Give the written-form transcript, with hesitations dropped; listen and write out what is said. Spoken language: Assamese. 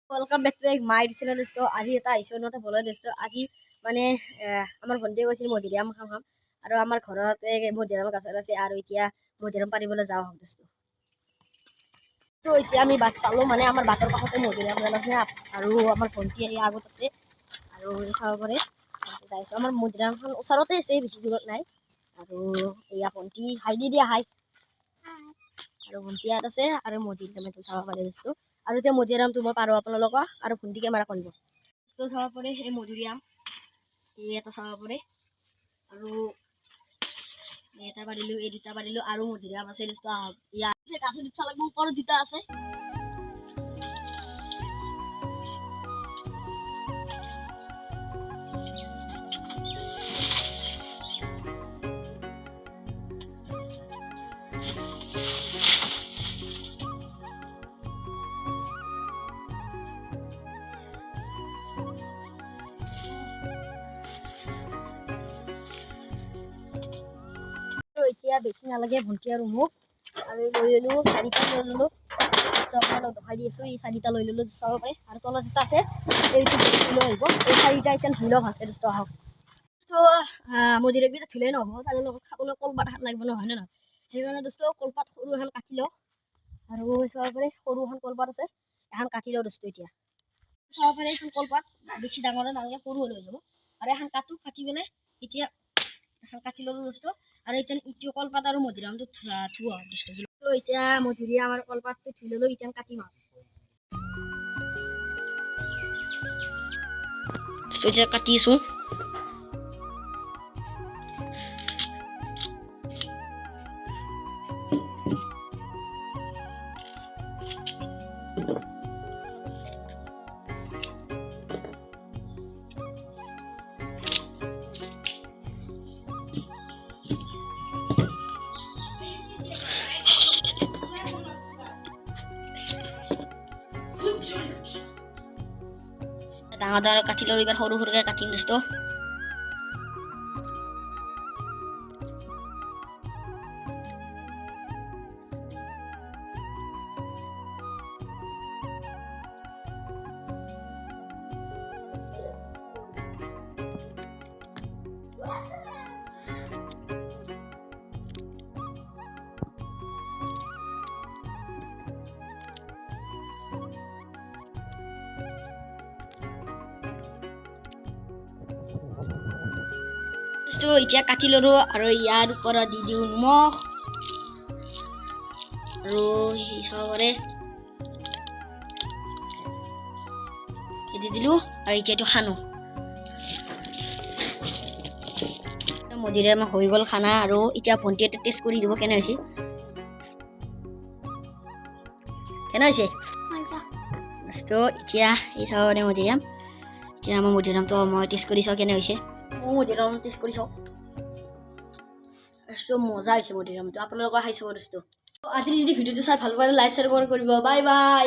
वेलकम बैक टू एक माय चैनल दोस्तों आज এটা আইছো নতে বলে दोस्तों আজি মানে আমার ভন্টি কৈছিল মধুৰিআম খাম আৰু আমাৰ ঘৰত মধুৰিআম গছ আছে আৰু এতিয়া মধুৰিআম পাৰিবলৈ যাও दोस्तों তো এতিয়া আমি বাট পালো মানে আমাৰ বাটৰ কাষতে মধুৰিআম গছ আছে আৰু আমাৰ ভন্টি এই আগত আছে আৰু চাব পাৰে যাইছো আমাৰ মধুৰিআমখন ওচৰতে আছে বেছি দূৰত নাই আৰু এয়া ভন্টি হাই দি দিয়া হাই আৰু ভন্টি ইয়াত আছে আৰু মধুৰিআমটো চাব পাৰে दोस्तों আৰু এতিয়া মধুৰিআমটো মই পাৰো আপোনালোকক আৰু ভন্টি কেমেৰা কৰিব তো চাব পাৰে এই মধুৰিআম এটা চাব পাৰে আৰু এটা পাৰিলো এই দুটা পাৰিলো আৰু মধুৰিআম আছে दोस्तों ইয়াত যে কাছে দুটা লাগব ওপৰত দুটা আছে এতিয়া বেছি নালাগে ভন্টি আৰু মোক আৰু লৈ ললো চাৰিটা লৈ ললো আপোনালোকক দেখাই দি আছো এই চাৰিটা লৈ ললো চাব পাৰে আৰু তলত এটা আছে এইটো লৈ আহিব এই চাৰিটা এতিয়া ধুই লওঁ ভালকে दोस्तों আহক তো মধুৰিআমকেইটা ধুলে নহ'ব তাৰ লগত খাবলৈ কলপাত লাগিব নহয় নে নহয় সেইকাৰণে दोस्तों কলপাত সৰু এখন কাটি লওঁ আৰু চাব পাৰে সৰু এখন কলপাত আছে এখন কাটি লওঁ दोस्तों এতিয়া চাব পাৰে এখন কলপাত বেছি ডাঙৰ নালাগে সৰু লৈ যাব আৰু এখন কাটি পেলাই এতিয়া এখন কাটি ললো दोस्तों আৰু এতিয়া ইটো কলপাত আৰু মধুৰিআমটো ধুৱা दोस्तों তো এতিয়া মধুৰিআম আৰু কলপাতটো ধুই ললো এতিয়া কাটিম এতিয়া কাটিছো ডাঙৰ ডাঙৰ কাটি লৈ এবাৰ সৰু সৰুকৈ কাটিম दोस्तों তো এতিয়া কাটি ললো আৰু ইয়াৰ ওপৰত দি দিওঁ নিমখ আৰু এই চাব পাৰে দি দিলো আৰু এতিয়া এইটো খানো মধুৰিআম হৈ গ'ল খানা আৰু এতিয়া ভন্টি এটা টেষ্ট কৰি দিব কেনে হৈছে তো এতিয়া এই চাব পাৰে মধুৰিআম এতিয়া আমাৰ মধুৰিআমটো মই টেষ্ট কৰি চাওঁ কেনে হৈছে মধুৰিআম টেষ্ট কৰি চাওঁ মজা হৈছে মধুৰিআমটো আপোনালোকে খাই চাব दोस्तों আজি যদি ভিডিঅ'টো চাই ভাল পালে লাইক শ্বেয়াৰ কৰিব বাই বাই